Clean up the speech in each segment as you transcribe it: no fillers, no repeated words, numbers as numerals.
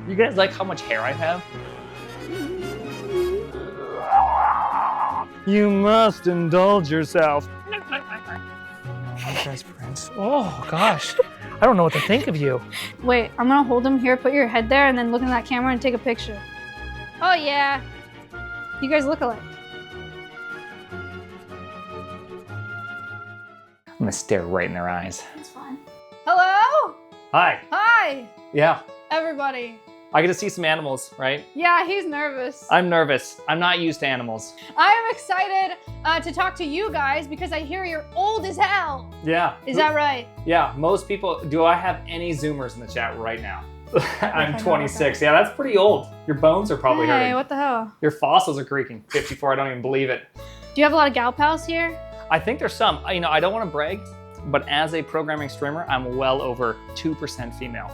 You guys like how much hair I have? You must indulge yourself. Apologize, Prince. Oh, gosh. I don't know what to think of you. Wait, I'm gonna hold him here, put your head there, and then look in that camera and take a picture. Oh, yeah. You guys look alike. I'm gonna stare right in their eyes. That's fine. Hello? Hi. Hi, Yeah. everybody. I get to see some animals, right? Yeah, he's nervous. I'm nervous. I'm not used to animals. I am excited to talk to you guys because I hear you're old as hell. Yeah. Is that right? Yeah, most people. Do I have any Zoomers in the chat right now? I'm 26. Yeah, that's pretty old. Your bones are probably Hey, hurting. what the hell? Your fossils are creaking. 54, I don't even believe it. Do you have a lot of gal pals here? I think there's some. You know, I don't want to brag, but as a programming streamer, I'm well over 2% female.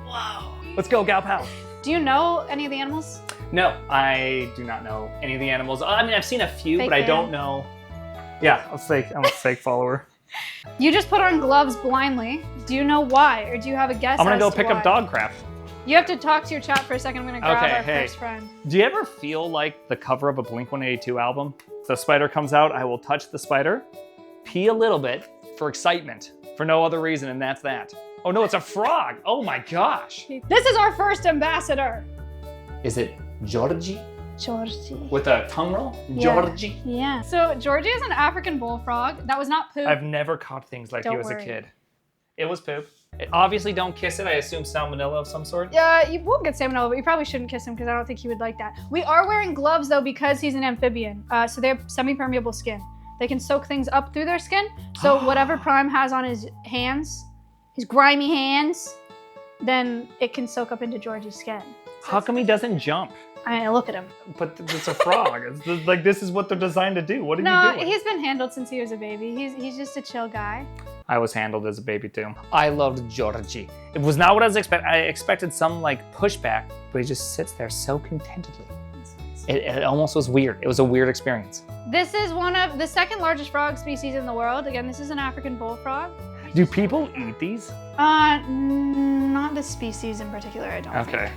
Whoa. Let's go, gal pal. Do you know any of the animals? No, I do not know any of the animals. I mean, I've seen a few, Fake but I fan. don't know. Yeah, I'm a fake follower. You just put on gloves blindly. Do you know why, or do you have a guess? I'm gonna as go to pick why? up dog crap. You have to talk to your chat for a second. I'm gonna grab our first friend. Do you ever feel like the cover of a Blink-182 album? The spider comes out, I will touch the spider, pee a little bit for excitement, for no other reason, and that's that. Oh no, it's a frog. Oh my gosh. This is our first ambassador. Is it Georgie? Georgie. With a tongue roll? Yeah. Georgie? Yeah. So Georgie is an African bullfrog. That was not poop. I've never caught things like Don't you as worry. a kid. It was poop. Obviously don't kiss it. I assume salmonella of some sort. Yeah, you won't get salmonella, but you probably shouldn't kiss him because I don't think he would like that. We are wearing gloves though because he's an amphibian. So they have semi-permeable skin. They can soak things up through their skin. So whatever Prime has on his hands, his grimy hands, then it can soak up into Georgie's skin. How come he doesn't jump? I mean, look at him. But it's a frog. It's like this is what they're designed to do. What are No, you doing? he's been handled since he was a baby. He's just a chill guy. I was handled as a baby too. I loved Georgie. It was not what I was expecting. I expected some like pushback, but he just sits there so contentedly. It almost was weird. It was a weird experience. This is one of the second largest frog species in the world. Again, this is an African bullfrog. Do people eat these? Not this species in particular, I don't think. Okay.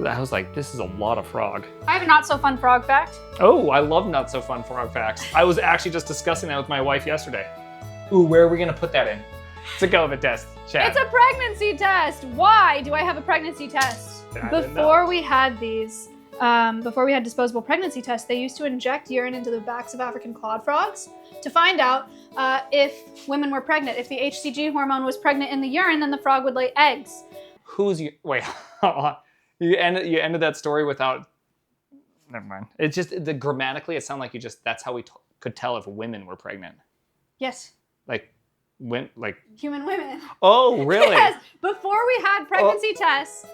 I was like, this is a lot of frog. I have a not so fun frog fact. Oh, I love not so fun frog facts. I was actually just discussing that with my wife yesterday. Ooh, where are we gonna put that in? It's a COVID test, chat. It's a pregnancy test. Why do I have a pregnancy test? I didn't know. Before we had these, before we had disposable pregnancy tests, they used to inject urine into the backs of African clawed frogs to find out if women were pregnant. If the HCG hormone was pregnant in the urine, then the frog would lay eggs. Wait, hold on. You ended that story without, never mind. It's just, grammatically, it sounded like that's how we could tell if women were pregnant. Yes. Like, Human women. Oh, really? Yes. Before we had pregnancy tests,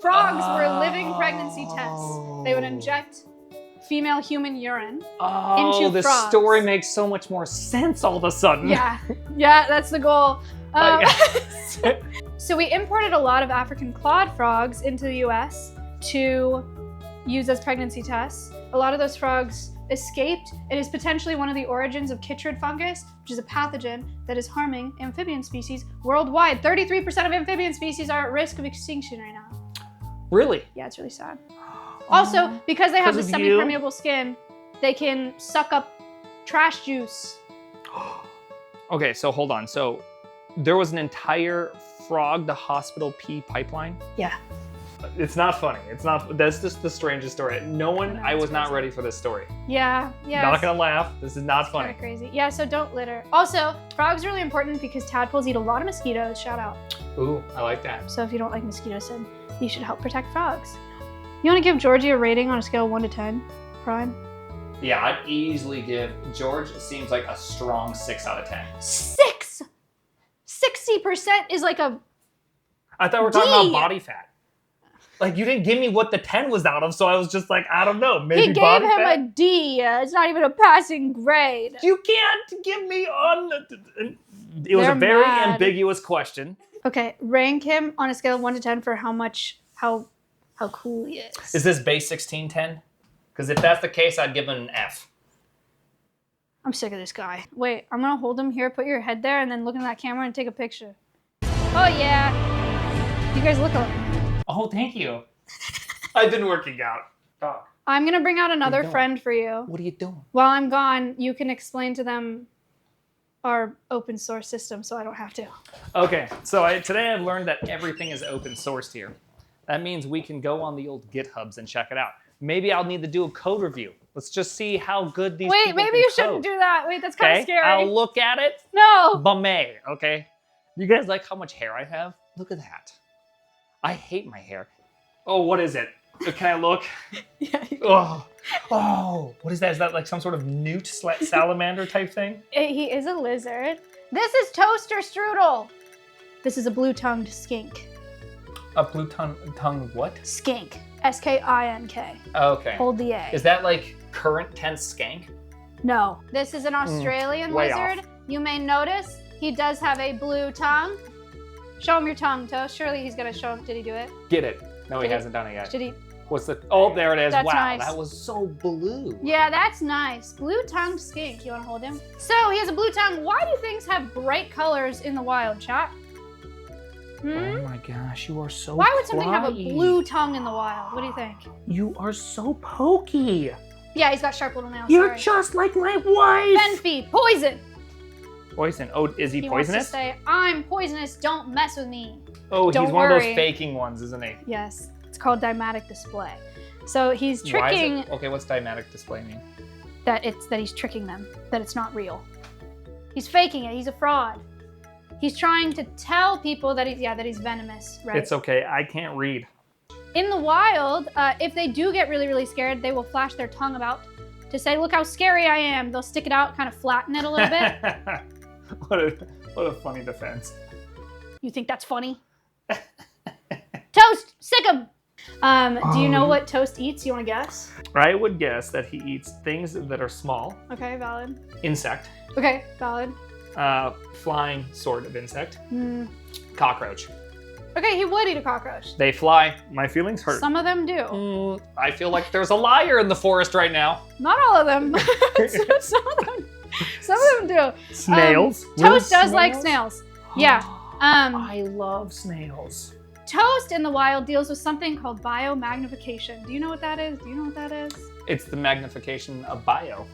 frogs were living pregnancy tests. They would inject female human urine into the frogs. story makes so much more sense all of a sudden. Yeah, that's the goal. So we imported a lot of African clawed frogs into the US to use as pregnancy tests. A lot of those frogs escaped. It is potentially one of the origins of chytrid fungus, which is a pathogen that is harming amphibian species worldwide. 33% of amphibian species are at risk of extinction right now. Really? Yeah, it's really sad. Also, because they have the Because of semi-permeable skin, they can suck up trash juice. Okay, so hold on. So there was an entire frog to hospital pee pipeline? Yeah. It's not funny. That's just the strangest story. I was not ready for this story. Yeah. Not gonna laugh. This is not funny. Kind of crazy. Yeah, so don't litter. Also, frogs are really important because tadpoles eat a lot of mosquitoes. Shout out. Ooh, I like that. So if you don't like mosquitoes, then you should help protect frogs. You want to give Georgie a rating on a scale of 1 to 10, Prime? Yeah, I'd easily give George seems like a strong 6 out of 10. 6! 60% is like a I thought we were talking about D. body fat. Like you didn't give me what the 10 was out of, so I was just like, I don't know, maybe He gave body him fat? a D. It's not even a passing grade. You can't give me on. It was They're a very mad. ambiguous question. Okay, rank him on a scale of 1 to 10 for how cool he is. Is this base 1610? Because if that's the case, I'd give him an F. I'm sick of this guy. Wait, I'm gonna hold him here, put your head there, and then look in that camera and take a picture. Oh yeah. You guys look alike. Oh, thank you. I've been working out. Oh. I'm going to bring out another doing? friend for you. What are you doing? While I'm gone, you can explain to them our open source system so I don't have to. Okay, so today I've learned that everything is open sourced here. That means we can go on the old GitHubs and check it out. Maybe I'll need to do a code review. Let's just see how good these people maybe can you code. shouldn't do that. Wait, that's kind of scary. I'll look at it. No. Bumay, okay? You guys like how much hair I have? Look at that. I hate my hair. Oh, what is it? Can I look? Yeah. Oh, what is that? Is that like some sort of newt salamander type thing? He is a lizard. This is Toaster Strudel. This is a blue-tongued skink. A blue-tongued what? Skink. S-K-I-N-K. Okay. Hold the A. Is that like current tense skank? No. This is an Australian way lizard. off. You may notice he does have a blue tongue. Show him your tongue, Toast. Surely he's going to show him. Did he do it? Get it. No, he Did he- hasn't done it yet. Did he? What's the... Oh, there it is. That's wow, nice. that was so blue. Yeah, that's nice. Blue-tongued skink. You want to hold him? So he has a blue tongue. Why do things have bright colors in the wild, chat? Oh my gosh, you are so Why would something have a clawy. blue tongue in the wild? What do you think? You are so pokey. Yeah, he's got sharp little nails. You're Sorry. just like my wife. Fenfy, poison. Poison. Oh, is he He poisonous? wants to say, I'm poisonous, don't mess with me. Oh, Don't he's one of those worry. faking ones, isn't he? Yes, it's called dimatic display. So he's Why is tricking it? Okay, what's dimatic display mean? that he's tricking them, that it's not real. He's faking it, he's a fraud. He's trying to tell people that he's venomous, right? It's okay, I can't read. In the wild, if they do get really, really scared, they will flash their tongue about to say, look how scary I am. They'll stick it out, kind of flatten it a little bit. what a funny defense. You think that's funny? Toast, sick him. Do you know what Toast eats? You want to guess? I would guess that he eats things that are small, Okay, valid. insect, Okay, valid. flying sort of insect, Hmm. cockroach. Okay, he would eat a cockroach. They fly. My feelings hurt. Some of them do. I feel like there's a liar in the forest right now. Not all of them. Some of them do. Snails. Toast does like snails. Yeah. I love snails. Toast in the wild deals with something called biomagnification. Do you know what that is? Do you know what that is? It's the magnification of bio.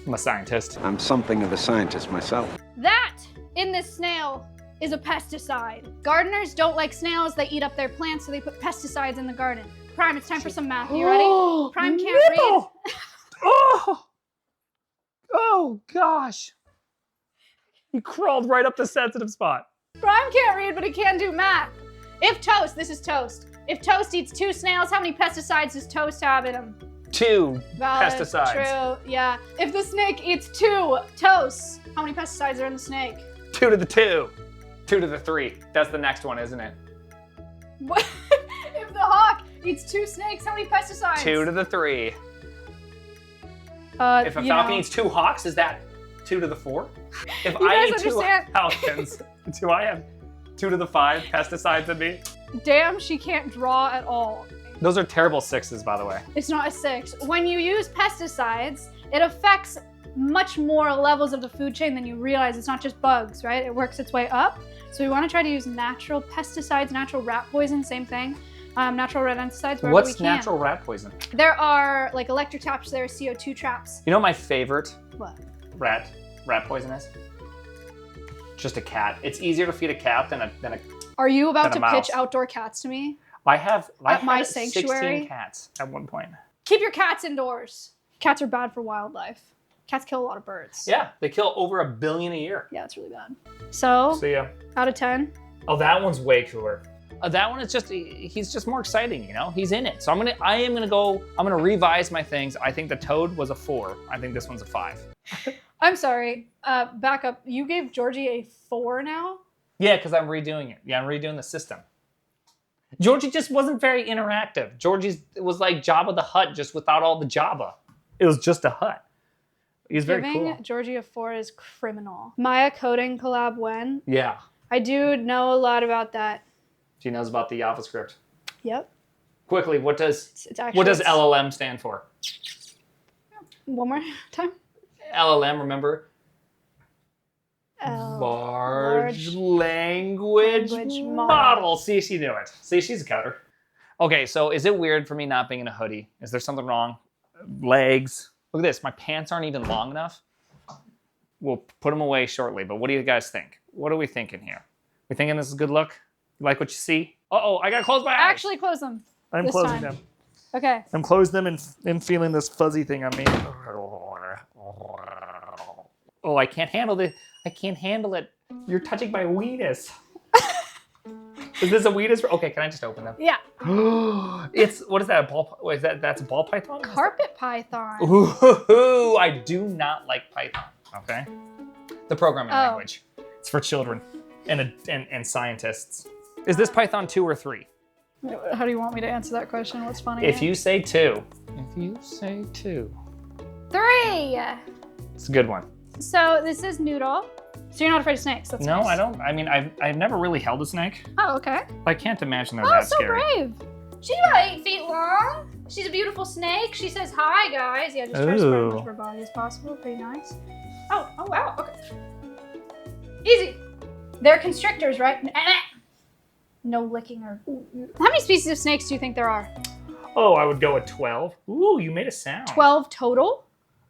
I'm a scientist. I'm something of a scientist myself. That, in this snail, is a pesticide. Gardeners don't like snails. They eat up their plants, so they put pesticides in the garden. Prime, it's time for some math. Are you ready? Prime can't read. Oh, gosh. He crawled right up the sensitive spot. Prime can't read, but he can do math. If Toast, this is Toast. If Toast eats 2 snails, how many pesticides does Toast have in him? 2 Valid. pesticides. True, yeah. If the snake eats 2 toasts, how many pesticides are in the snake? 2 to the 2. 2 to the 3. That's the next one, isn't it? What? If the hawk eats 2 snakes, how many pesticides? 2 to the 3. If a you falcon know. eats 2 hawks, is that 2 to the 4? If You I guys eat 2 understand? falcons, do I have 2 to the 5 pesticides in me? Damn, she can't draw at all. Those are terrible 6s, by the way. It's not a 6. When you use pesticides, it affects much more levels of the food chain than you realize. It's not just bugs, right? It works its way up. So we want to try to use natural pesticides, natural rat poison, same thing. Natural rodenticides wherever we What's can. natural rat poison? There are like electric traps, there are CO2 traps. You know what my favorite What? rat poison is? Just a cat. It's easier to feed a cat than a Are you about to Than a pitch mouse. outdoor cats to me? I At my had sanctuary? 16 cats at one point. Keep your cats indoors. Cats are bad for wildlife. Cats kill a lot of birds. Yeah, they kill over 1 billion a year. Yeah, it's really bad. So, See ya. out of 10. Oh, that one's way cooler. That one is just, he's just more exciting, you know? He's in it. So I'm gonna revise my things. I think the toad was a 4. I think this one's a 5. I'm sorry. Back up. You gave Georgie a 4 now? Yeah, because I'm redoing it. Yeah, I'm redoing the system. Georgie just wasn't very interactive. Georgie was like Jabba the Hutt, just without all the Jabba. It was just a hut. He's very Giving cool. Georgie a 4 is criminal. Maya coding collab when? Yeah. I do know a lot about that. She knows about the JavaScript. Yep. Quickly, what does It's actually, LLM stand for? One more time. LLM, remember? Large language model. See, she knew it. See, she's a coder. Okay, so is it weird for me not being in a hoodie? Is there something wrong? Legs. Look at this. My pants aren't even long enough. We'll put them away shortly, but what do you guys think? What are we thinking here? We thinking this is a good look? You like what you see? Uh-oh, I gotta close my eyes. Actually close them. I'm closing them. Okay. I'm closing them and feeling this fuzzy thing on me. Oh, I can't handle it. I can't handle it. You're touching my weenus. Is this a weenus? Okay, can I just open them? Yeah. It's, what is that, a ball? What is that? That's a ball python? Carpet python. Ooh, I do not like python, okay? The programming language. It's for children and scientists. Is this python 2 or 3? How do you want me to answer that question? What's funny? If you say 2. If you say 2. 3! It's a good one. So this is Noodle. So you're not afraid of snakes? That's No, nice. I don't. I mean, I've never really held a snake. Oh, okay. I can't imagine they're Oh, that so scary. brave. She's about 8 feet long. She's a beautiful snake. She says hi, guys. Yeah, just try to spread as much of her body as possible. Pretty nice. Oh wow. Okay. Easy. They're constrictors, right? No licking or... How many species of snakes do you think there are? Oh, I would go with 12. Ooh, you made a sound. 12 total?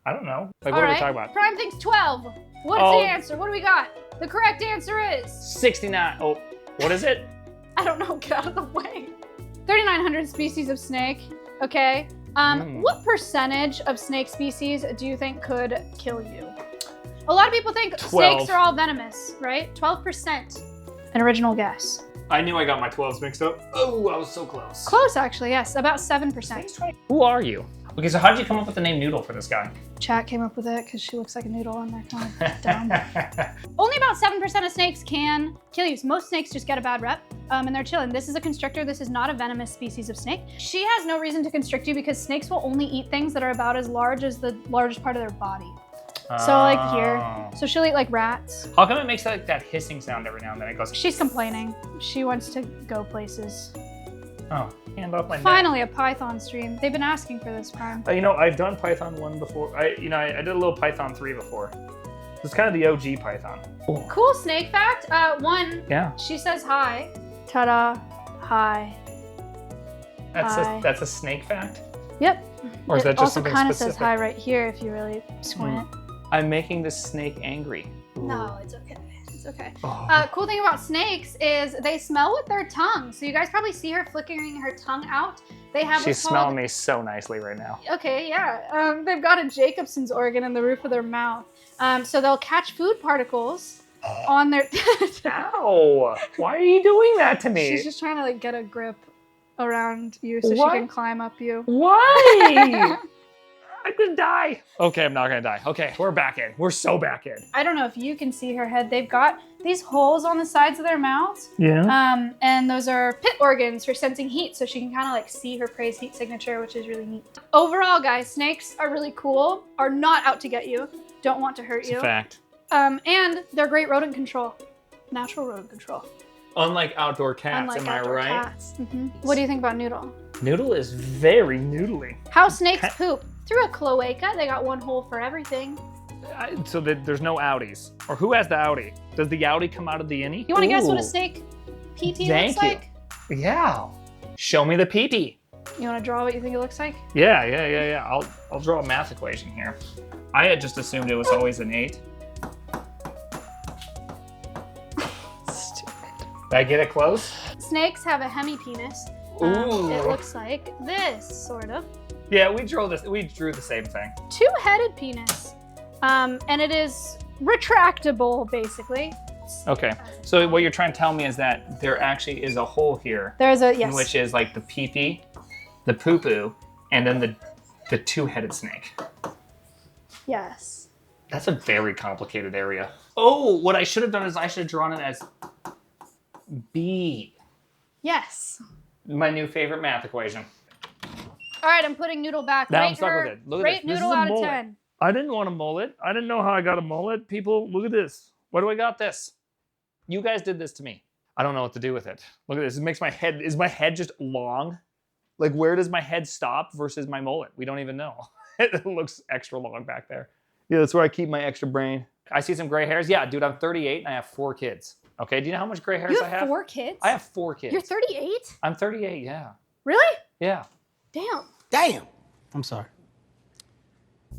I don't know. Like, what are we talking about? Prime thinks 12. What's Oh. the answer? What do we got? The correct answer is... 69. Oh, what is it? I don't know. Get out of the way. 3,900 species of snake. Okay. What percentage of snake species do you think could kill you? A lot of people think 12. snakes are all venomous, right? 12%. An original guess. I knew I got my 12s mixed up. Oh, I was so close. Close, actually, yes. About 7%. Who are you? Okay, so how did you come up with the name Noodle for this guy? Chat came up with it because she looks like a noodle and they're kind of dumb. Only about 7% of snakes can kill you. So most snakes just get a bad rep and they're chilling. This is a constrictor. This is not a venomous species of snake. She has no reason to constrict you because snakes will only eat things that are about as large as the largest part of their body. So like here. So she'll eat like rats. How come it makes like that hissing sound every now and then? It goes. She's complaining. She wants to go places. Oh, hand off my neck. Finally, a Python stream. They've been asking for this, Prime. You know, I've done Python 1 before. I did a little Python 3 before. It's kind of the OG Python. Cool snake fact. One. Yeah. She says hi. Ta-da. Hi. Hi. That's a snake fact? Yep. Or is that just something also kind of specific? says hi right here if you really squint. I'm making this snake angry. No, it's okay. It's okay. Oh. Cool thing about snakes is they smell with their tongue. So you guys probably see her flickering her tongue out. They have She's smelling me so nicely right now. Okay, yeah. They've got a Jacobson's organ in the roof of their mouth. So they'll catch food particles on their... Ow! Why are you doing that to me? She's just trying to like get a grip around you so What? she can climb up you. Why? I'm gonna die. Okay, I'm not gonna die. Okay, we're back in. We're so back in. I don't know if you can see her head. They've got these holes on the sides of their mouths. Yeah. And those are pit organs for sensing heat, so she can kind of like see her prey's heat signature, which is really neat. Overall, guys, snakes are really cool, are not out to get you, don't want to hurt It's you. a fact. And they're great rodent control. Natural rodent control. Unlike outdoor cats, Unlike am I outdoor right? cats. What do you think about Noodle? Noodle is very noodly. How snakes poop? Through a cloaca. They got one hole for everything. So there's no outies. Or who has the outie? Does the outie come out of the innie? You want to guess what a Ooh. snake PT Thank looks you. like? Yeah. Show me the pee-pee. You want to draw what you think it looks like? Yeah. I'll draw a math equation here. I had just assumed it was always an 8. Stupid. Did I get it close? Snakes have a hemipenis. Ooh. It looks like this, sort of. Yeah, we drew the same thing. Two-headed penis. And it is retractable, basically. Okay. So what you're trying to tell me is that there actually is a hole here, There's a, yes. which is like the pee-pee, the poo-poo, and then the two-headed snake. Yes. That's a very complicated area. Oh, what I should have done is I should have drawn it as B. Yes. My new favorite math equation. All right, I'm putting Noodle back. Now Rate I'm stuck her, with it. Look at rate this. This Noodle is a out of mullet. 10. I didn't want a mullet. I didn't know how I got a mullet. People, look at this. Why do I got this? You guys did this to me. I don't know what to do with it. Look at this. It makes my head, is my head just long? Like where does my head stop versus my mullet? We don't even know. It looks extra long back there. Yeah, that's where I keep my extra brain. I see some gray hairs. Yeah, dude, I'm 38 and I have 4 kids. Okay, do you know how much gray hairs You I have have? 4 kids? I have 4 kids. You're 38? I'm 38, yeah. Really? Yeah. Damn. I'm sorry.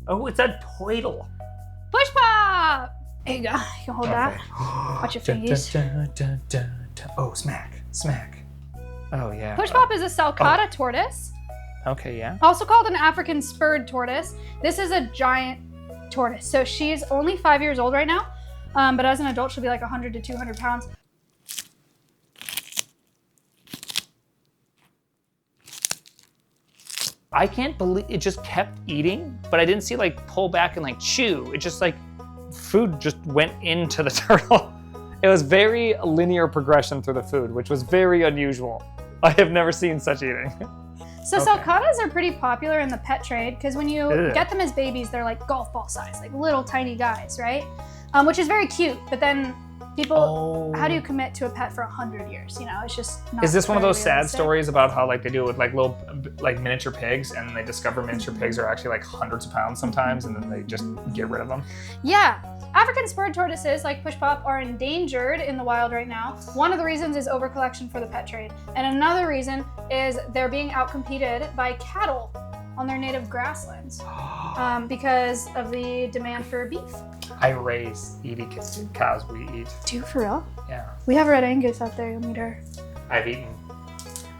Oh, it's a turtle. Push pop. There you go. You can hold that. Watch your fingers. Oh, smack. Oh, yeah. Push pop is a sulcata tortoise, Okay, yeah. also called an African spurred tortoise. This is a giant tortoise. So she's only 5 years old right now, but as an adult, she'll be like 100 to 200 pounds. I can't believe it just kept eating, but I didn't see like pull back and like chew. It just like food just went into the turtle. It was very linear progression through the food, which was very unusual. I have never seen such eating. So Okay. sulcatas are pretty popular in the pet trade because when you Ugh. get them as babies, they're like golf ball size, like little tiny guys, right? Which is very cute. But then people, how do you commit to a pet for 100 years? You know, it's just not Is this one of very those sad realistic. stories about how like they do it with like little like miniature pigs and they discover miniature pigs are actually like hundreds of pounds sometimes and then they just get rid of them? Yeah. African spurred tortoises like Push Pop are endangered in the wild right now. One of the reasons is overcollection for the pet trade. And another reason is they're being outcompeted by cattle on their native grasslands because of the demand for beef. I raise eating cows we eat. Do you for real? Yeah. We have Red Angus out there, you'll meet her. I've eaten.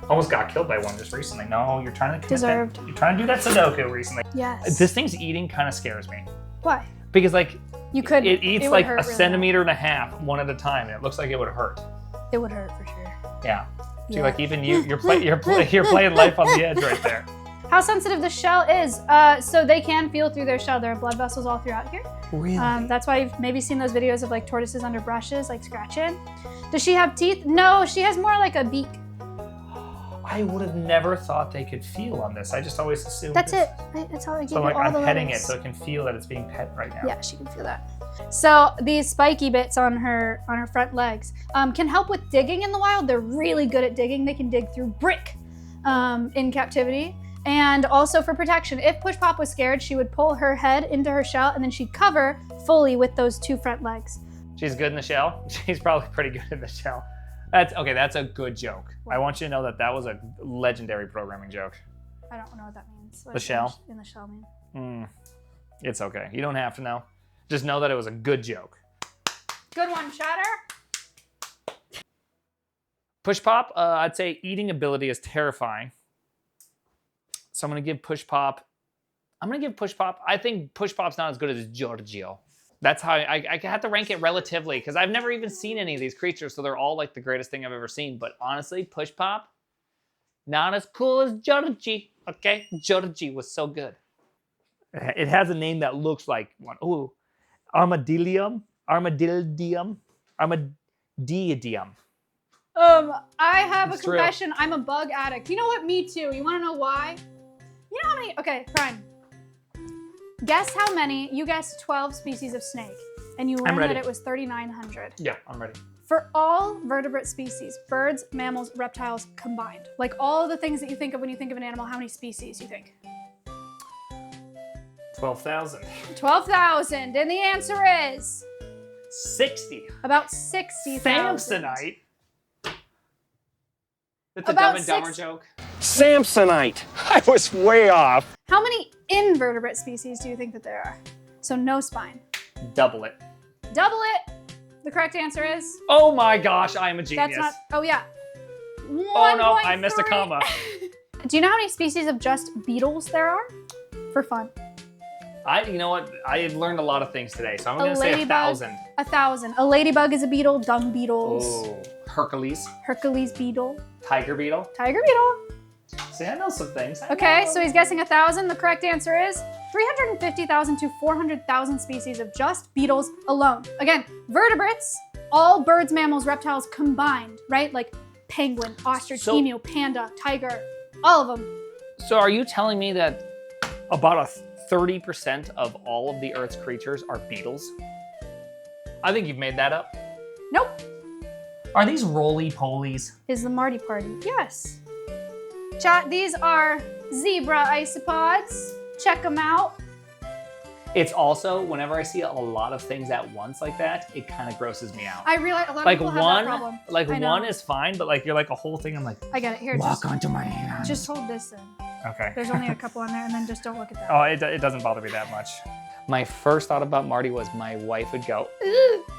Almost got killed by one just recently. No, you're trying to commit Deserved. That. You're trying to do that Sudoku recently. Yes. This thing's eating kind of scares me Why? because like You could. it eats would like hurt a really centimeter and a half one at a time, and it looks like it would hurt. bad. It would hurt for sure. Yeah. See, Yeah. like even you're playing life on the edge right there. How sensitive the shell is. So they can feel through their shell. There are blood vessels all throughout here. Really? That's why you've maybe seen those videos of like tortoises under brushes, like scratching. Does she have teeth? No, she has more like a beak. I would have never thought they could feel on this. I just always assumed. That's it. it's- That's how I give So you like all I'm the petting letters. it so it can feel that it's being pet right now. Yeah, she can feel that. So these spiky bits on her front legs can help with digging in the wild. They're really good at digging. They can dig through brick in captivity. And also for protection. If Push Pop was scared, she would pull her head into her shell and then she'd cover fully with those two front legs. She's good in the shell. She's probably pretty good in the shell. That's okay. That's a good joke. I want you to know that that was a legendary programming joke. I don't know what that means. What The does shell? in the shell mean? It's okay. You don't have to know. Just know that it was a good joke. Good one, Chatter. Push Pop, I'd say eating ability is terrifying. So I'm gonna give Push Pop. I think Push Pop's not as good as Giorgio. That's how I have to rank it relatively because I've never even seen any of these creatures, so they're all like the greatest thing I've ever seen. But honestly, Push Pop, not as cool as Giorgi. Okay, Giorgi was so good. It has a name that looks like one. Ooh, Armadillium. I have It's a true. confession. I'm a bug addict. You know what? Me too. You want to know why? You know how many? Okay, Prime. Guess how many? You guessed 12 species of snake, and you learned ready. that it was 3,900. Yeah, I'm ready. For all vertebrate species, birds, mammals, reptiles combined, like all the things that you think of when you think of an animal, how many species you think? 12,000. 12,000, and the answer is 60. about 60,000. Samsonite. That's a About Dumb and Dumber 6 joke. Samsonite. I was way off. How many invertebrate species do you think that there are? So no spine. Double it. Double it. The correct answer is. Oh my gosh, I am a genius. That's not. Oh yeah. Oh no, I missed a 1.3. comma. Do you know how many species of just beetles there are? For fun. You know what? I learned a lot of things today, so I'm gonna say ladybug. 1,000. 1,000. A ladybug is a beetle. Dung beetles. Oh, Hercules, Hercules beetle. tiger beetle. Tiger beetle. See, I know some things. I Okay, know. so he's guessing 1,000. The correct answer is 350,000 to 400,000 species of just beetles alone. Again, vertebrates, all birds, mammals, reptiles combined, right? Like penguin, ostrich, emu, panda, tiger, all of them. So are you telling me that about 30% of all of the Earth's creatures are beetles? I think you've made that up. Nope. Are these roly-polies? Is the Marty Party. Yes. Chat, these are zebra isopods. Check them out. It's also, whenever I see a lot of things at once like that, it kind of grosses me out. I realize a lot of Like people have one, that problem. like I know. one is fine, but like you're like a whole thing. I'm like, I get it. Here, walk onto my hand. just hold this in. Okay. There's only a couple on there, and then just don't look at that. Oh, it doesn't bother me that much. My first thought about Marty was my wife would go,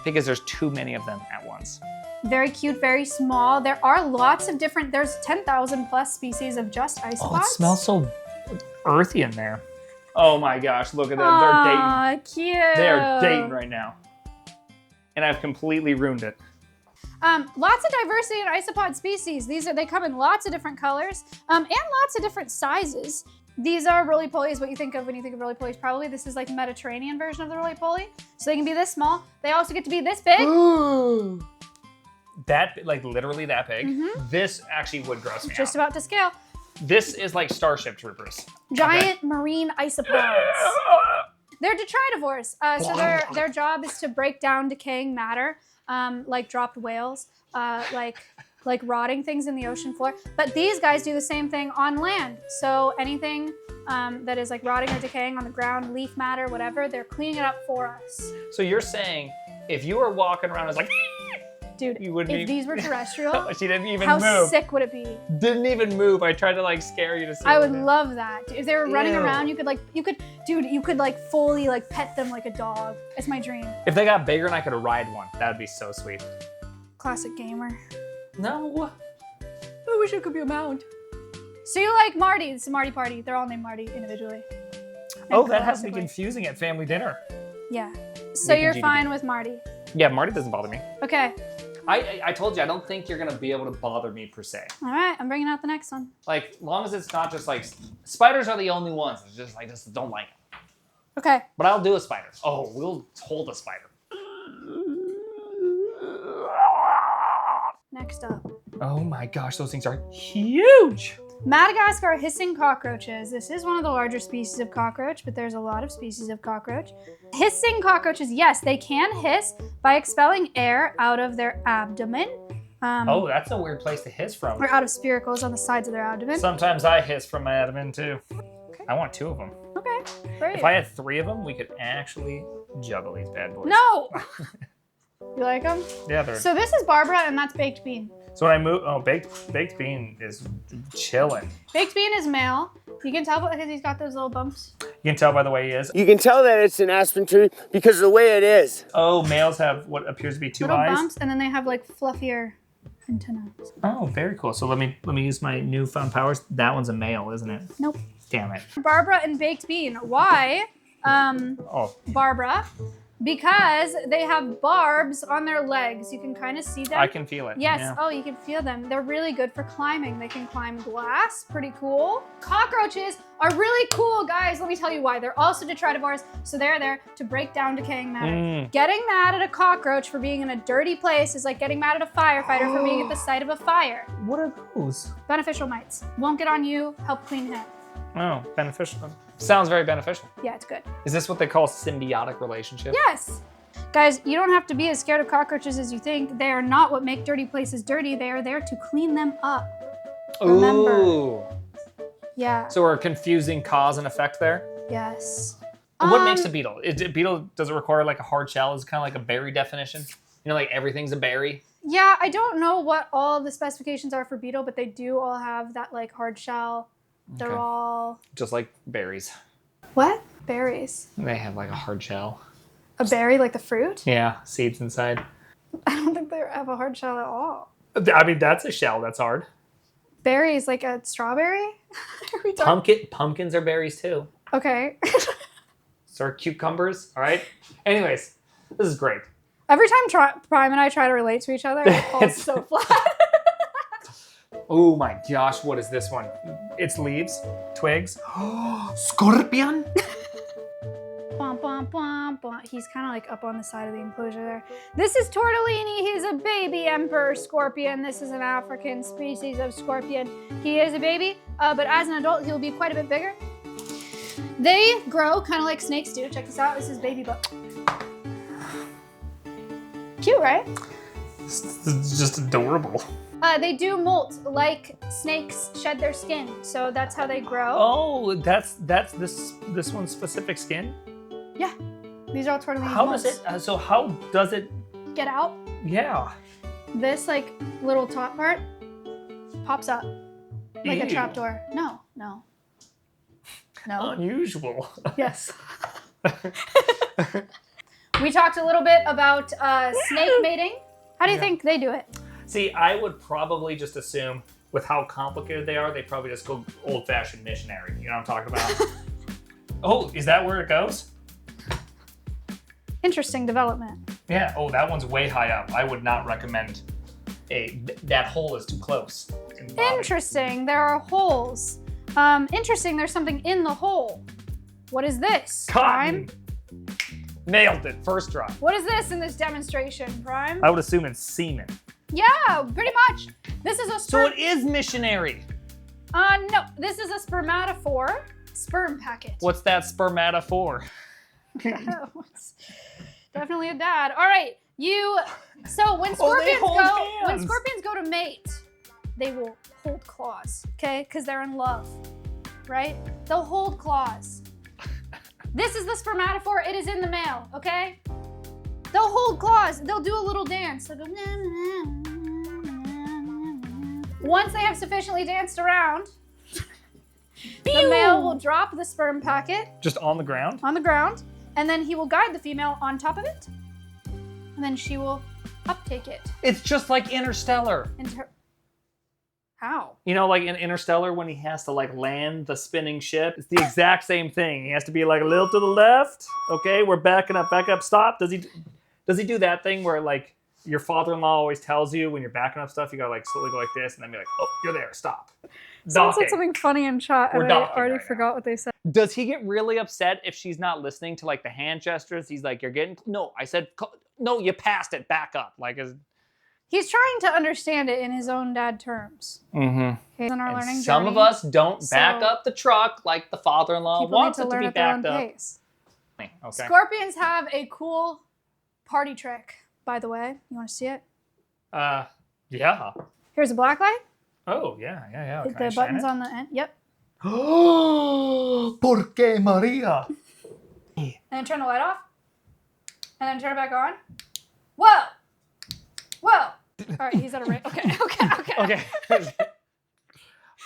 because there's too many of them at once. Very cute, very small. There are lots of different, there's 10,000 plus species of just isopods. Oh, it smells so earthy in there. Oh my gosh, look at them. Aww, cute. They're dating right now. And I've completely ruined it. Lots of diversity in isopod species. They come in lots of different colors and lots of different sizes. These are roly-polies, what you think of when you think of roly-polies probably. This is like the Mediterranean version of the roly-poly. So they can be this small. They also get to be this big. Ooh. That, like literally that big. This actually would gross me Just out. about to scale. This is like Starship Troopers. Giant marine isopods. They're detritivores. So their job is to break down decaying matter, like dropped whales, like rotting things in the ocean floor. But these guys do the same thing on land. So anything that is like rotting or decaying on the ground, leaf matter, whatever, they're cleaning it up for us. So you're saying if you were walking around, it's like, Dude, you wouldn't if these were terrestrial, she didn't even how move. sick would it be? Didn't even move. I tried to like scare you to see. I would what it is. love that. If they were running Ew. around, you could like fully like pet them like a dog. It's my dream. If they got bigger and I could ride one, that would be so sweet. Classic gamer. No. I wish I could be a mount. So you like Marty? It's a Marty party. They're all named Marty individually. Oh, that has to be collectively. confusing at family dinner. Yeah. So can you're GDB. fine with Marty. Yeah, Marty doesn't bother me. Okay. I told you, I don't think you're gonna be able to bother me per se. All right. I'm bringing out the next one. Like, long as it's not just like, spiders are the only ones. It's just like, just don't like them. Okay. But I'll do a spider. Oh, we'll hold a spider. Next up. Oh my gosh, those things are huge. Madagascar hissing cockroaches. This is one of the larger species of cockroach, but there's a lot of species of cockroach. Hissing cockroaches, yes, they can hiss by expelling air out of their abdomen. Oh, that's a weird place to hiss from. Or out of spiracles on the sides of their abdomen. Sometimes I hiss from my abdomen too. Okay. I want 2 of them. Okay, great. If I had 3 of them, we could actually juggle these bad boys. No! You like them? Yeah, they're. So this is Barbara, and that's Baked Bean. So when I move, oh, baked bean is chilling. Baked Bean is male. You can tell because he's got those little bumps. You can tell by the way he is. You can tell that it's an aspen tree because of the way it is. Oh, males have what appears to be 2 Little eyes. bumps, and then they have like fluffier antennae. Oh, very cool. So let me use my newfound powers. That one's a male, isn't it? Nope. Damn it. Barbara and Baked Bean. Why? Oh, Barbara. Because they have barbs on their legs. You can kind of see them. I can feel it. Yes, Yeah. oh, you can feel them. They're really good for climbing. They can climb glass, pretty cool. Cockroaches are really cool, guys. Let me tell you why. They're also detritivores, so they're there to break down decaying matter. Getting mad at a cockroach for being in a dirty place is like getting mad at a firefighter for being at the site of a fire. What are those? Beneficial mites. Won't get on you, help clean him. Oh, beneficial. Sounds very beneficial. Yeah, it's good. Is this what they call symbiotic relationship? Yes! Guys, you don't have to be as scared of cockroaches as you think. They are not what make dirty places dirty. They are there to clean them up. Remember. Ooh. Yeah. So we're confusing cause and effect there? Yes. What makes a beetle? Does it require like a hard shell? Is it kind of like a berry definition? You know, like everything's a berry? Yeah, I don't know what all the specifications are for beetle, but they do all have that like hard shell. They're Okay. all... Just like berries. What? Berries. They have like a hard shell. A berry like the fruit? Yeah, seeds inside. I don't think they have a hard shell at all. I mean, that's a shell. That's hard. Berries like a strawberry? Are we talking- Pumpkins are berries too. Okay. So are cucumbers. All right. Anyways, this is great. Every time Prime and I try to relate to each other, it falls so flat. Oh my gosh, what is this one? It's leaves, twigs. Scorpion? Bwomp, bwomp, bwomp, bwomp. He's kind of like up on the side of the enclosure there. This is Tortellini. He's a baby emperor scorpion. This is an African species of scorpion. He is a baby, but as an adult, he'll be quite a bit bigger. They grow kind of like snakes do. Check this out. This is baby butt. Cute, right? This is just adorable. They do molt like snakes shed their skin, so that's how they grow. Oh, that's this one's specific skin? Yeah, these are all tortellini How mugs. does it? So how does it? Get out? Yeah. This like little top part pops up like a Ew. trapdoor. No. Unusual. Yes. We talked a little bit about snake mating. How do you think they do it? See, I would probably just assume with how complicated they are, they probably just go old-fashioned missionary. You know what I'm talking about? Oh, is that where it goes? Interesting development. Yeah. Oh, that one's way high up. I would not recommend that hole is too close. In the body. Interesting. There are holes. Interesting. There's something in the hole. What is this? Cotton. Prime? Nailed it. First try. What is this in this demonstration, Prime? I would assume it's semen. Yeah, pretty much. This is a So it is missionary. no. This is a spermatophore sperm packet. What's that spermatophore? It's definitely a dad. All right, So when scorpions hold hands. go to mate, they will hold claws. Okay, because they're in love, right? They'll hold claws. This is the spermatophore. It is in the male. Okay. They'll hold claws. They'll do a little dance. They'll go. Nah, nah, nah, nah, nah. Once they have sufficiently danced around, the male will drop the sperm packet Just on the ground? on the ground, and then he will guide the female on top of it, and then she will uptake it. It's just like Interstellar. How? You know, like in Interstellar when he has to like land the spinning ship? It's the exact same thing. He has to be like a little to the left. Okay, we're backing up, back up, stop. Does he do that thing where like your father-in-law always tells you when you're backing up stuff, you gotta like slowly go like this and then be like, oh, you're there, stop. Someone said Docking. something funny in chat, We're and I docking already right now. forgot what they said. Does he get really upset if she's not listening to like the hand gestures? He's like, you're getting, no, I said, no, you passed it, back up. Like, He's trying to understand it in his own dad terms. mm-hmm. He's on our And learning some journey. of us don't so back up the truck like the father-in-law People wants need to it to learn be at their own backed up. pace. Okay. Scorpions have a cool party trick, by the way. You want to see it? Yeah. Here's a black light. Oh, yeah. Hit the buttons on the end. Yep. ¿Por qué, Maria? And then turn the light off. And then turn it back on. Whoa! Whoa! All right, he's at a rate. Okay. Okay.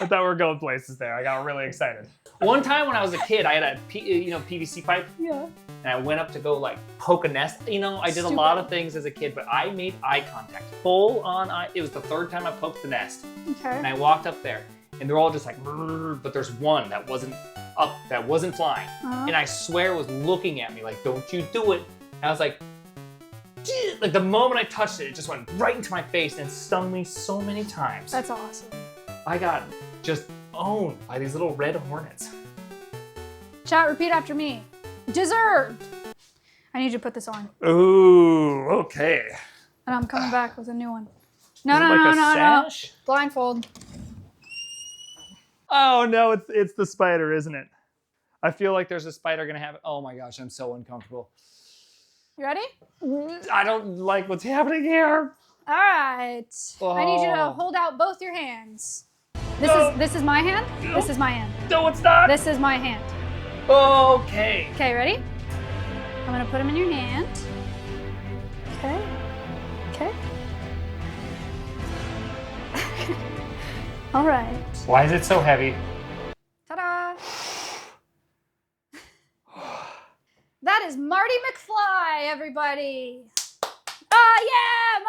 I thought we were going places there. I got really excited. One time when I was a kid, I had a PVC pipe, Yeah. and I went up to go like poke a nest. You know, I did Stupid. a lot of things as a kid, but I made eye contact, full on eye. It was the third time I poked the nest, and Okay. I walked up there, and they're all just like, "Brrr," but there's one that wasn't up, that wasn't flying, Uh-huh. and I swear was looking at me like, "Don't you do it!" And I was like. Like the moment I touched it, it just went right into my face and stung me so many times. That's awesome. I got just owned by these little red hornets. Chat, repeat after me. Deserved. I need you to put this on. Ooh, okay. And I'm coming back with a new one. No. Is it like a sash? Blindfold. Oh no, it's the spider, isn't it? I feel like there's a spider gonna have it. Oh my gosh, I'm so uncomfortable. You ready? I don't like what's happening here. All right. I need you to Oh. hold out both your hands. No. This is my hand. This is my hand. No, it's not. This is my hand. Okay. Okay, ready? I'm gonna put them in your hand. Okay. Okay. All right. Why is it so heavy? Ta-da! That is Marty McFly, everybody. Oh yeah,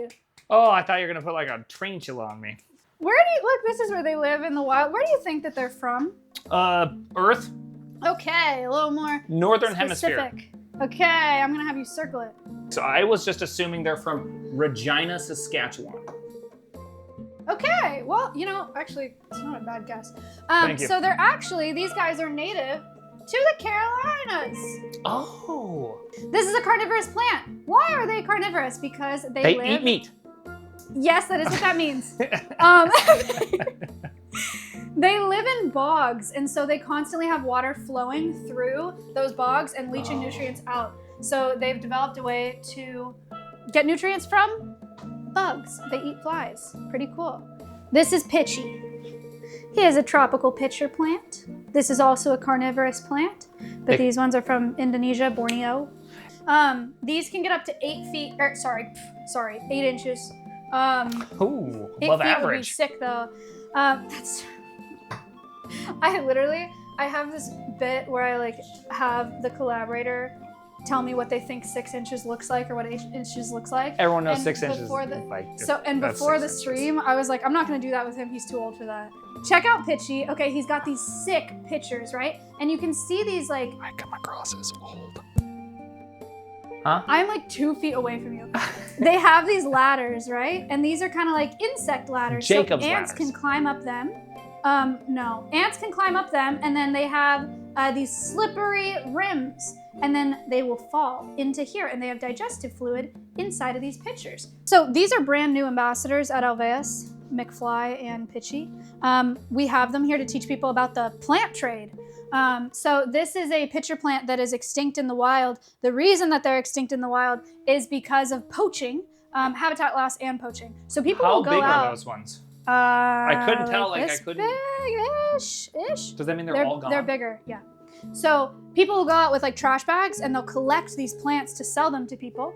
Marty! Oh, I thought you were gonna put like a tarantula on me. Where do you look? This is where they live in the wild. Where do you think that they're from? Earth, Okay, a little more Northern Hemisphere. specific. Okay, I'm gonna have you circle it. So I was just assuming they're from Regina, Saskatchewan. Okay, well, you know, actually, it's not a bad guess. Thank you. So they're actually, these guys are native to the Carolinas. Oh. This is a carnivorous plant. Why are they carnivorous? Because They live. eat meat. Yes, that is what that means. They live in bogs, and so they constantly have water flowing through those bogs and leaching nutrients out. So they've developed a way to get nutrients from bugs. They eat flies. Pretty cool. This is Pitchy. He is a tropical pitcher plant. This is also a carnivorous plant, but these ones are from Indonesia, Borneo. These can get up to 8 feet, 8 inches. Ooh, 8 above feet average. would be sick though. I have this bit where I like have the collaborator tell me what they think 6 inches looks like or what 8 inches looks like. Everyone knows And 6 inches. before That's before 6 the stream, I was like, I'm not gonna do that with him. He's too old for that. Check out Pitchy. Okay, he's got these sick pictures, right? And you can see these like. I come across as old. Huh? I'm like 2 feet away from you. They have these ladders, right? And these are kind of like insect ladders. Jacob's so ants ladders. can climb up them. No, ants can climb up them, and then they have these slippery rims, and then they will fall into here, and they have digestive fluid inside of these pitchers. So these are brand new ambassadors at Alveus, McFly and Pitchy. We have them here to teach people about the plant trade. So this is a pitcher plant that is extinct in the wild. The reason that they're extinct in the wild is because of poaching, habitat loss and poaching. So people will go out. How big are those ones? I couldn't tell, like, I couldn't. Big-ish. Does that mean they're all gone? They're bigger, yeah. So people will go out with like trash bags and they'll collect these plants to sell them to people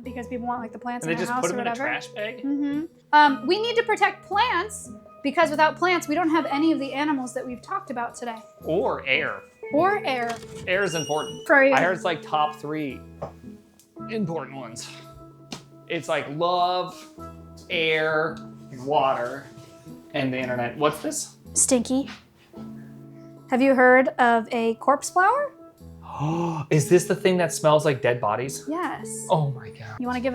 because people want like the plants And in they their just house put or them in a whatever. trash bag? Mm-hmm. We need to protect plants because without plants, we don't have any of the animals that we've talked about today. Or air. Or air. Air is important. For you. I heard it's like top 3 important ones. It's like love, air, water, and the internet. What's this? Stinky. Have you heard of a corpse flower? Is this the thing that smells like dead bodies? Yes. Oh my god. You want to give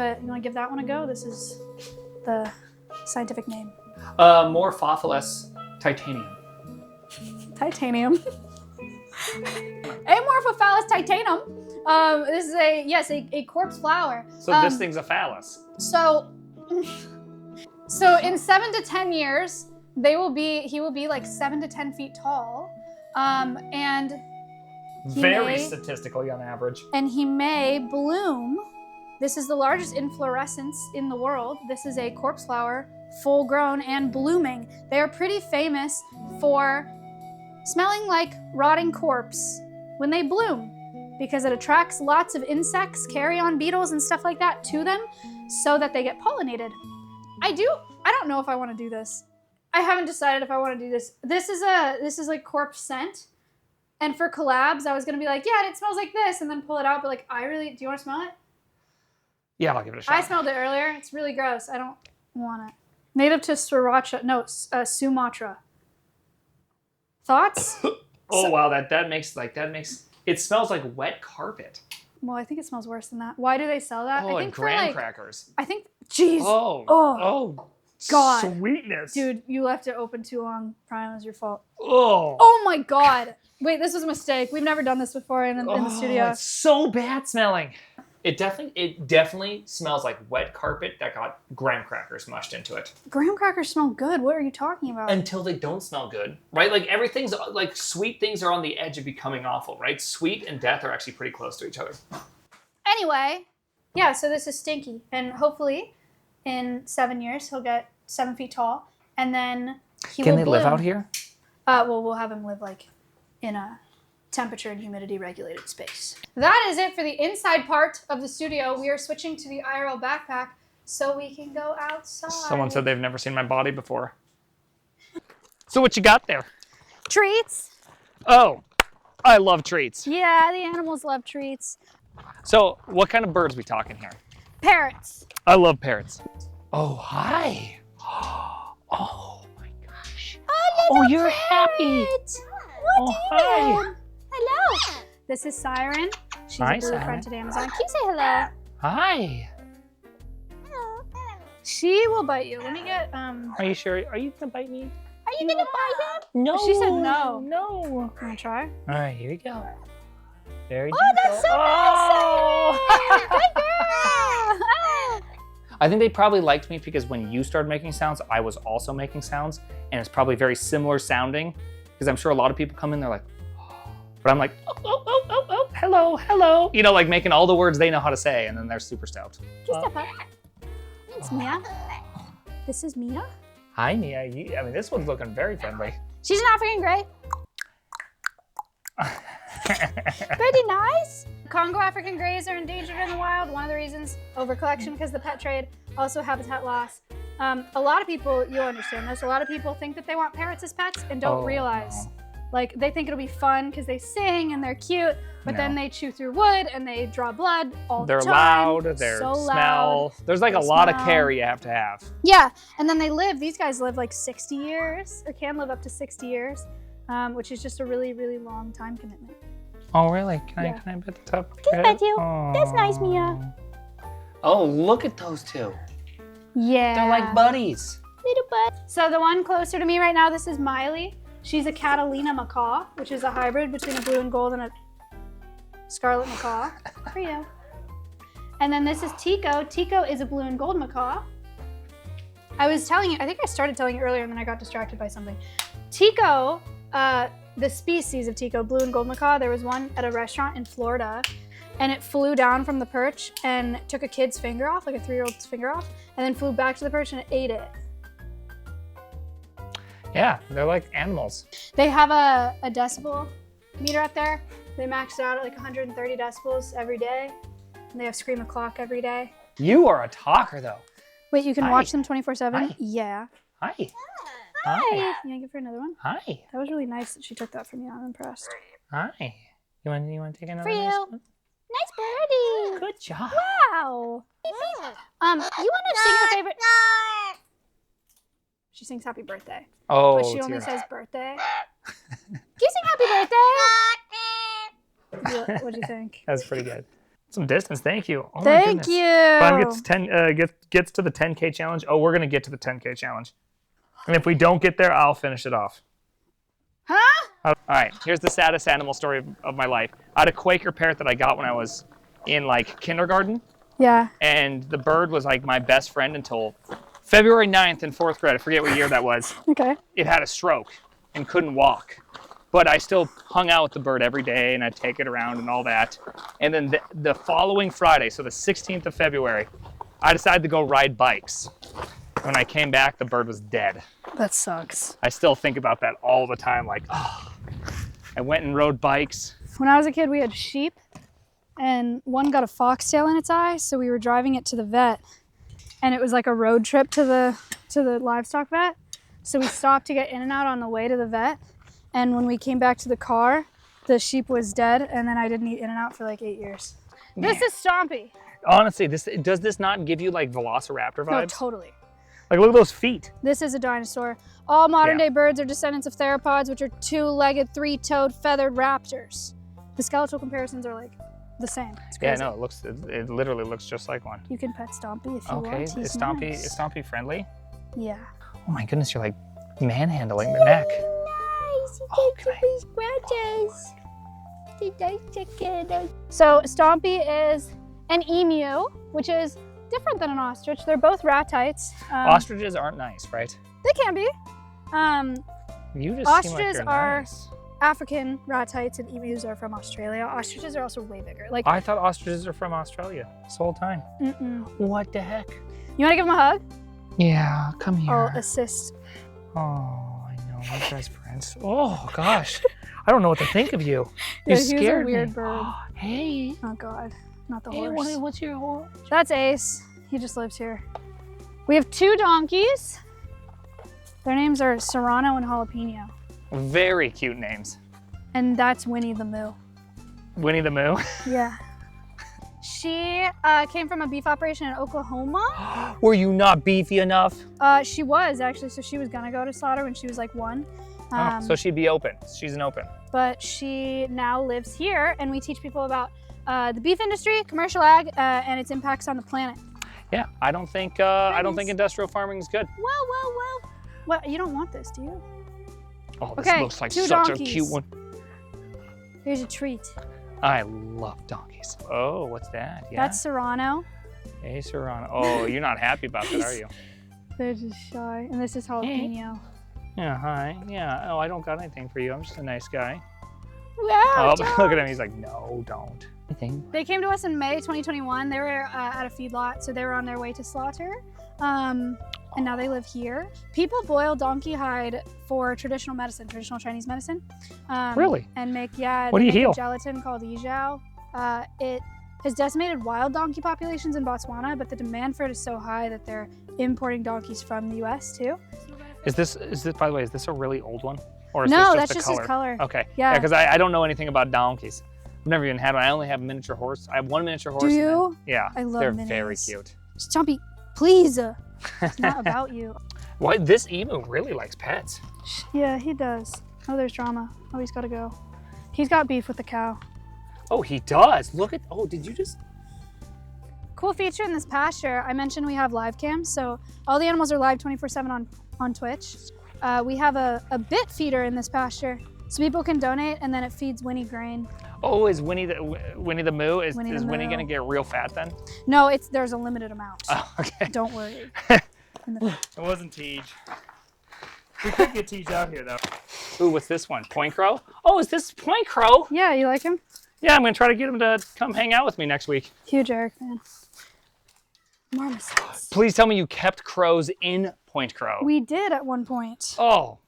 that one a go? This is the scientific name. Morphophilus titanium. Titanium. Amorphophallus titanum. This is a corpse flower. So this thing's a phallus. So in 7 to 10 years, he will be like 7 to 10 feet tall, and Very statistically on average. And he may bloom. This is the largest inflorescence in the world. This is a corpse flower, full grown and blooming. They are pretty famous for smelling like rotting corpse when they bloom because it attracts lots of insects, carrion beetles and stuff like that to them so that they get pollinated. I don't know if I want to do this. I haven't decided if I want to do this. This is like corpse scent. And for collabs, I was going to be like, yeah, it smells like this and then pull it out. But like, do you want to smell it? Yeah, I'll give it a shot. I smelled it earlier. It's really gross. I don't want it. Native to Sumatra. Thoughts? Wow, that makes it smells like wet carpet. Well, I think it smells worse than that. Why do they sell that? Oh, I and think graham crackers. I think, jeez. Oh, God. Sweetness. Dude, you left it open too long. Prime, it was your fault. Oh my God. Wait, this was a mistake. We've never done this before in the studio. It's so bad smelling. It definitely smells like wet carpet that got graham crackers mushed into it. Graham crackers smell good. What are you talking about? Until they don't smell good, right? Like everything's like sweet things are on the edge of becoming awful, right? Sweet and death are actually pretty close to each other. Anyway, yeah, so this is Stinky. And hopefully in 7 years, he'll get 7 feet tall. And then he will Can they bloom. live out here? Well, we'll have him live like in a temperature and humidity regulated space. That is it for the inside part of the studio. We are switching to the IRL backpack so we can go outside. Someone said they've never seen my body before. So what you got there? Treats. Oh, I love treats. Yeah, the animals love treats. So what kind of birds we talking here? Parrots. I love parrots. Oh, hi. Oh my gosh. Oh, you're happy. What hi. doing? Hello. This is Siren. She's Hi, a blue Siren. fronted Amazon. Can you say hello? Hi. She will bite you. Let me get Are you sure? Are you gonna bite me? Are you gonna bite him? No. She said no. No. Wanna try? All right, here we go. There you Oh, that's so nice, Siren. Good girl. I think they probably liked me because when you started making sounds, I was also making sounds, and it's probably very similar sounding. Because I'm sure a lot of people come in, they're like, but I'm like, oh, hello, hello. You know, like making all the words they know how to say, and then they're super stoked. Just step up. It's Mia. This is Mia. Hi, Mia. I mean, this one's looking very friendly. She's an African Grey. Pretty nice. Congo African greys are endangered in the wild. One of the reasons, overcollection because of the pet trade, also habitat loss. A lot of people, you'll understand this, a lot of people think that they want parrots as pets and don't realize. Like, they think it'll be fun because they sing and they're cute, but then they chew through wood and they draw blood all the time. They're loud, they're so smell. Loud. There's like a lot of care you have to have. Yeah, and then these guys live like 60 years, or can live up to 60 years, which is just a really, really long time commitment. Oh, really? Can I pet the top? Can I pet you? That's nice, Mia. Oh, look at those two. Yeah. They're like buddies. Little bud. So the one closer to me right now, this is Miley. She's a Catalina macaw, which is a hybrid between a blue and gold and a scarlet macaw. For you. And then this is Tico. Tico is a blue and gold macaw. I was telling you, I think I started telling you earlier and then I got distracted by something. Tico, the species of Tico, blue and gold macaw, there was one at a restaurant in Florida and it flew down from the perch and took a kid's finger off, like a 3-year-old's finger off, and then flew back to the perch and it ate it. Yeah, they're like animals. They have a decibel meter up there. They max it out at like 130 decibels every day. And they have scream o'clock every day. You are a talker though. Wait, you can watch them 24/7? Hi. Yeah. Hi. Hi. You wanna give her another one? Hi. That was really nice that she took that from you. I'm impressed. Hi. You want to take another For you. nice one? Nice birdie. Good job. Wow. You want to sing your favorite? She sings happy birthday. Oh, But she only says birthday. Can you sing happy birthday? What'd you think? That's pretty good. Some distance, thank you. Oh, Thank you. Fun gets to the 10K challenge. Oh, we're gonna get to the 10K challenge. And if we don't get there, I'll finish it off. Huh? All right, here's the saddest animal story of my life. I had a Quaker parrot that I got when I was in like kindergarten. Yeah. And the bird was like my best friend until February 9th in 4th grade. I forget what year that was. Okay. It had a stroke and couldn't walk. But I still hung out with the bird every day and I'd take it around and all that. And then the following Friday, so the 16th of February, I decided to go ride bikes. When I came back, the bird was dead. That sucks. I still think about that all the time, like, oh. I went and rode bikes. When I was a kid, we had sheep, and one got a foxtail in its eye, so we were driving it to the vet, and it was like a road trip to the livestock vet. So we stopped to get in and out on the way to the vet, and when we came back to the car, the sheep was dead, and then I didn't eat in and out for like 8 years. Man. This is Stompy. Honestly, does this not give you like Velociraptor vibes? No, totally. Like, look at those feet. This is a dinosaur. All modern day birds are descendants of theropods, which are two-legged, three-toed, feathered raptors. The skeletal comparisons are like the same. It's crazy. Yeah, no, it literally looks just like one. You can pet Stompy if you want. Okay, He's is Stompy nice. friendly? Yeah. Oh my goodness, you're like manhandling the neck. Nice. Oh, can So Stompy is an emu, which is different than an ostrich. They're both ratites. Ostriches aren't nice, right? They can be. You just Ostriches seem like you're are nice. African ratites, and emus are from Australia. Ostriches are also way bigger. Like, I thought ostriches are from Australia this whole time. What the heck? You want to give him a hug? Yeah, come here. I'll assist. Oh, I know, we're best friends. Oh gosh, I don't know what to think of you. Yeah, You he's a scared weird me. bird. Hey. Oh God, not the Hey, horse. what's your horse? That's Ace. He just lives here. We have 2 donkeys. Their names are Serrano and Jalapeno. Very cute names. And that's Winnie the Moo. Winnie the Moo. Yeah. She came from a beef operation in Oklahoma. Were you not beefy enough? She was actually, so she was gonna go to slaughter when she was like 1. So she'd be open. She's an open. But she now lives here, and we teach people about the beef industry, commercial ag, and its impacts on the planet. Yeah, I don't think industrial farming is good. Well. What? You don't want this, do you? Oh, this Okay, looks like 2 such donkeys. a cute one. Here's a treat. I love donkeys. Oh, what's that? Yeah. That's Serrano. Hey, Serrano. Oh, you're not happy about that, are you? They're just shy. And this is Jalapeno. Yeah, hi. Yeah. Oh, I don't got anything for you. I'm just a nice guy. Wow, Oh, don't. look at him. He's like, no, don't. Anything? They came to us in May 2021. They were at a feedlot, so they were on their way to slaughter. and now they live here. People boil donkey hide for traditional medicine, traditional Chinese medicine. Really? And make, What do you heal? a gelatin called Yizhao. It has decimated wild donkey populations in Botswana, but the demand for it is so high that they're importing donkeys from the US too. Is this, by the way, is this a really old one? Or is No, this that's just his color. Okay. Yeah. Because I don't know anything about donkeys. I've never even had one. I only have a miniature horse. I have one miniature horse. Do you? Yeah. I love They're minis. very cute. Stumpy, please. It's not about you. Why, this emu really likes pets. Yeah, he does. Oh, there's drama. Oh, he's got to go. He's got beef with the cow. Oh, he does. Look at, oh, did you just? Cool feature in this pasture, I mentioned we have live cams, so all the animals are live 24/7 on Twitch. We have a bit feeder in this pasture, so people can donate, and then it feeds Winnie grain. Oh, is Winnie the Moo? Is Winnie the Winnie Moo. gonna get real fat then? No, there's a limited amount. Oh, okay. Don't worry. It wasn't Tej. We could get Tej out here though. Ooh, what's this one? Point crow? Oh, is this Point crow? Yeah, you like him? Yeah, I'm gonna try to get him to come hang out with me next week. Huge Eric fan. Marmosets. Please tell me you kept crows in Point Crow. We did at one point, Oh,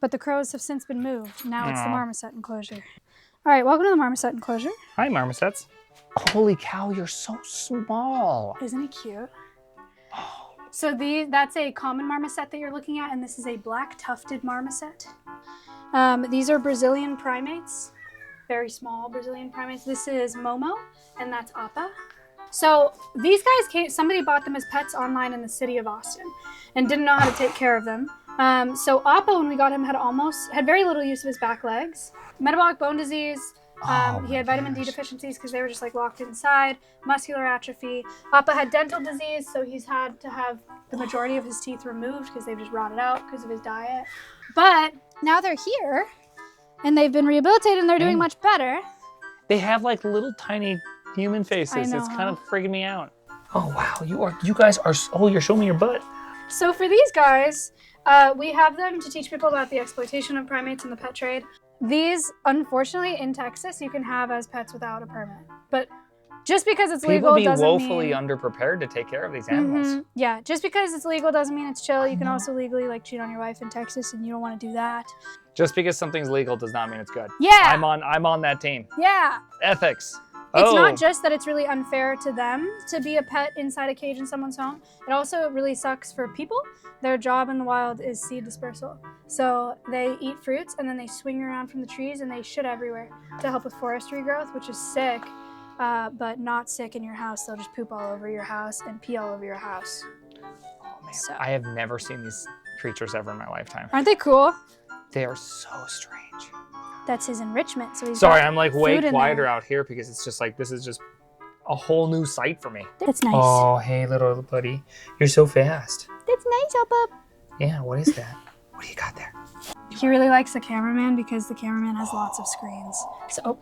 but the crows have since been moved. Now it's the Aw. marmoset enclosure. All right, welcome to the marmoset enclosure. hi, marmosets. Holy cow, you're so small. Isn't he cute? So that's a common marmoset that you're looking at, and this is a black tufted marmoset. These are Brazilian primates, very small Brazilian primates. This is Momo, and that's Appa. So these guys somebody bought them as pets online in the city of Austin and didn't know how to take care of them. So Appa, when we got him, had very little use of his back legs. Metabolic bone disease. He had vitamin D deficiencies because they were just like locked inside. Muscular atrophy. Appa had dental disease, so he's had to have the majority of his teeth removed because they've just rotted out because of his diet. But now they're here, and they've been rehabilitated, and they're doing much better. They have like little tiny human faces. I know, It's kind huh? of freaking me out. Oh wow, you guys are. Oh, you're showing me your butt. So for these guys, we have them to teach people about the exploitation of primates in the pet trade. These, unfortunately, in Texas, you can have as pets without a permit. But just because it's legal People be doesn't woefully mean... underprepared to take care of these animals. Mhm. Yeah, just because it's legal doesn't mean it's chill. You can also legally like cheat on your wife in Texas, and you don't want to do that. Just because something's legal does not mean it's good. Yeah. I'm on that team. Yeah. Ethics. It's Oh. not just that it's really unfair to them to be a pet inside a cage in someone's home. It also really sucks for people. Their job in the wild is seed dispersal. So they eat fruits and then they swing around from the trees and they shit everywhere to help with forestry growth, which is sick, but not sick in your house. They'll just poop all over your house and pee all over your house. Oh, man. So- I have never seen these creatures ever in my lifetime. Aren't they cool? They are so strange. That's his enrichment. So he's Sorry, got I'm like way food in quieter there. out here because it's just like, this is just a whole new sight for me. That's nice. Oh, hey, little buddy. You're so fast. That's nice, Alpa. Yeah, what is that? What do you got there? He really likes the cameraman because the cameraman has lots of screens. So,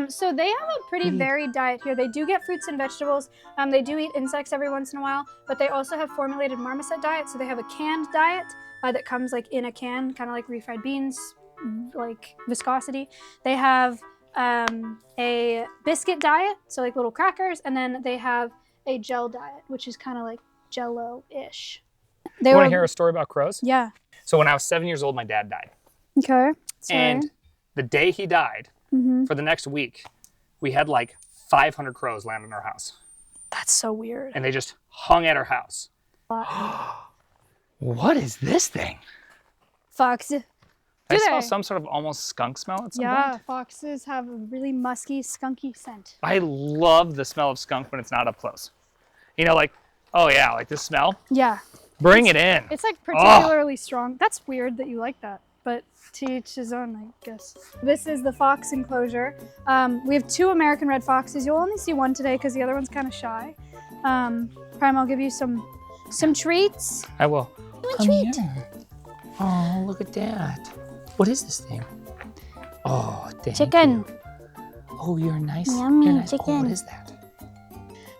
so they have a pretty varied diet here. They do get fruits and vegetables. They do eat insects every once in a while, but they also have formulated marmoset diet. So they have a canned diet that comes like in a can, kind of like refried beans, like viscosity. They have a biscuit diet, so like little crackers, and then they have a gel diet, which is kind of like Jello-ish. You want to hear a story about crows? Yeah. So when I was 7 years old, my dad died. Okay. Sorry. And the day he died, for the next week, we had like 500 crows land in our house. That's so weird. And they just hung at our house. What is this thing? Fox. I Do smell they? some sort of almost skunk smell at some Yeah, point. foxes have a really musky, skunky scent. I love the smell of skunk when it's not up close. You know, like, oh yeah, like this smell. Yeah. Bring it in. It's like particularly strong. That's weird that you like that, but to each his own, I guess. This is the fox enclosure. We have 2 American red foxes. You'll only see one today because the other one's kind of shy. Prime, I'll give you some treats. I will. Come treat. Here. Oh, look at that. What is this thing? Oh, thank Chicken. you. Oh, you're nice. Yummy you're nice. chicken. Oh, what is that?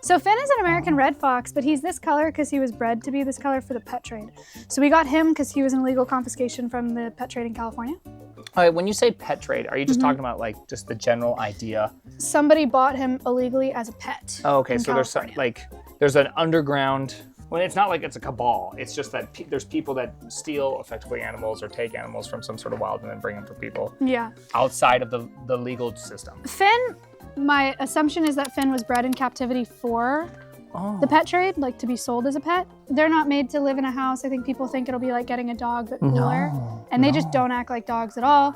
So Finn is an American red fox, but he's this color because he was bred to be this color for the pet trade. So we got him because he was in illegal confiscation from the pet trade in California. All right, when you say pet trade, are you just talking about like just the general idea? Somebody bought him illegally as a pet. Oh, okay, in so there's California. there's an underground. Well, it's not like it's a cabal. It's just that there's people that steal effectively animals or take animals from some sort of wild and then bring them for people. Yeah. Outside of the legal system. Finn, my assumption is that Finn was bred in captivity for the pet trade, like to be sold as a pet. They're not made to live in a house. I think people think it'll be like getting a dog, but cooler. And they just don't act like dogs at all.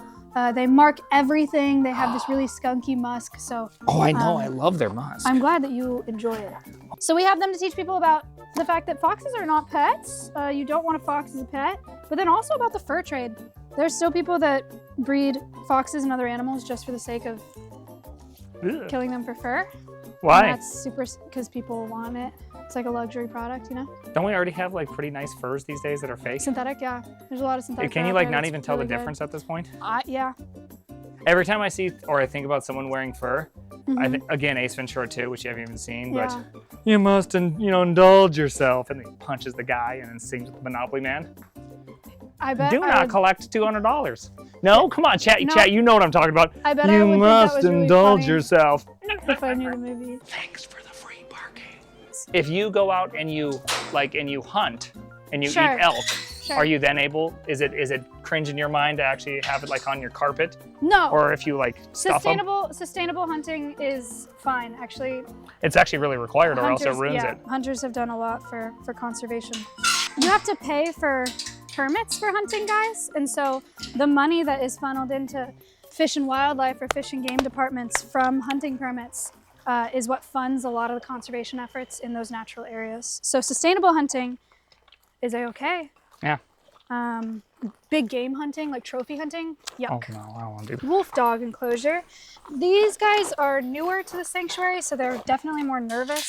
They mark everything. They have this really skunky musk. So. Oh, I know. I love their musk. I'm glad that you enjoy it. So we have them to teach people about the fact that foxes are not pets. You don't want a fox as a pet, but then also about the fur trade. There's still people that breed foxes and other animals just for the sake of killing them for fur. Why? And that's super, because people want it. It's like a luxury product, you know? Don't we already have like pretty nice furs these days that are fake? Synthetic, yeah. There's a lot of synthetic. Can you like not even tell the difference at this point? Yeah. Every time I see or I think about someone wearing fur, I think again Ace Ventura 2, which you haven't even seen, but you must indulge yourself, and he punches the guy and then sings with the Monopoly Man. I bet. Do not collect $200. No, come on, chat. You know what I'm talking about. I bet you I would must think that was indulge really yourself. If I knew the movie. Thanks for the free parking. If you go out and you hunt and you eat elk, are you then able? Is it cringe in your mind to actually have it like on your carpet? No. Or if you like stuff them? Sustainable hunting is fine, actually. It's actually really required, or else it ruins it. Hunters have done a lot for conservation. You have to pay for permits for hunting, guys, and so the money that is funneled into Fish and Wildlife or Fish and Game departments from hunting permits is what funds a lot of the conservation efforts in those natural areas. So sustainable hunting is okay. Yeah. Big game hunting, like trophy hunting, yuck. Oh no, I don't want to do. Wolf dog enclosure. These guys are newer to the sanctuary, so they're definitely more nervous.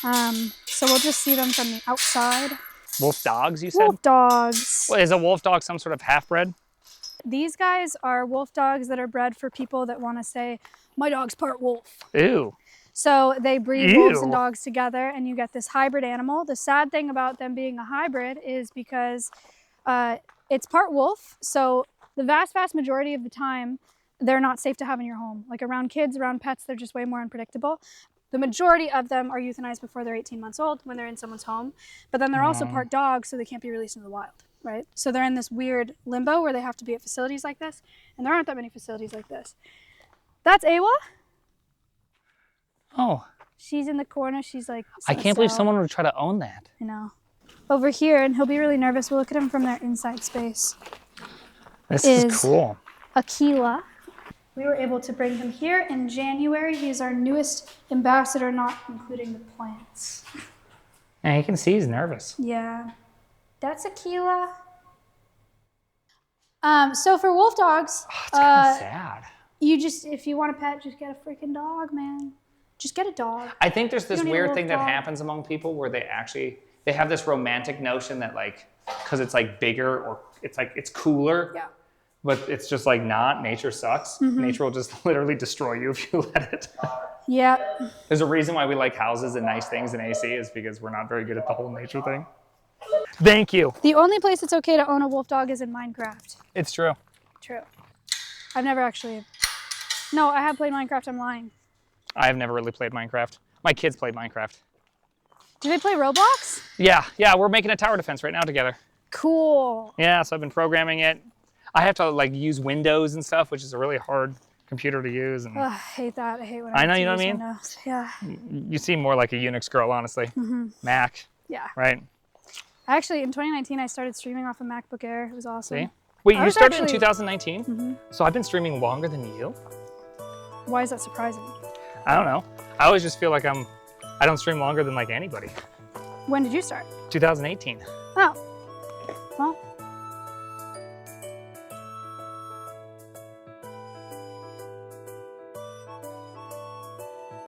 So we'll just see them from the outside. Wolf dogs, you said? Wolf dogs. Well, is a wolf dog some sort of half-bred? These guys are wolf dogs that are bred for people that want to say, my dog's part wolf. Ew. So they breed wolves and dogs together and you get this hybrid animal. The sad thing about them being a hybrid is because it's part wolf. So the vast majority of the time, they're not safe to have in your home. Like around kids, around pets, they're just way more unpredictable. The majority of them are euthanized before they're 18 months old when they're in someone's home. But then they're also part dog, so they can't be released into the wild, right? So they're in this weird limbo where they have to be at facilities like this. And there aren't that many facilities like this. That's Awa. Oh. She's in the corner. She's like, I can't believe someone would try to own that. I know. Over here, and he'll be really nervous. We'll look at him from their inside space. This is cool. Aquila. We were able to bring him here in January. He's our newest ambassador, not including the plants. And you can see he's nervous. Yeah. That's Aquila. So for wolf dogs, it's kind of sad. You just, if you want a pet, just get a freaking dog, man. Just get a dog. I think there's this weird thing that dog. happens among people where they have this romantic notion that like, because it's like bigger or it's like, it's cooler. Yeah. But it's just like not. Nature sucks. Nature will just literally destroy you if you let it. Yeah. There's a reason why we like houses and nice things in AC is because we're not very good at the whole nature thing. Thank you. The only place it's okay to own a wolf dog is in Minecraft. It's true. True. I've never actually. No, I have played Minecraft. I'm lying. I have never really played Minecraft. My kids played Minecraft. Do they play Roblox? Yeah, we're making a tower defense right now together. Cool. Yeah, so I've been programming it. I have to like use Windows and stuff, which is a really hard computer to use. And I hate that. I hate when I know, you know have what to I use mean? Windows. Yeah. You seem more like a Unix girl, honestly. Mac. Yeah. Right? Actually, in 2019, I started streaming off a MacBook Air. It was awesome. See? Wait, you started in 2019? So I've been streaming longer than you? Why is that surprising? I don't know. I always just feel like I don't stream longer than like anybody. When did you start? 2018. Oh,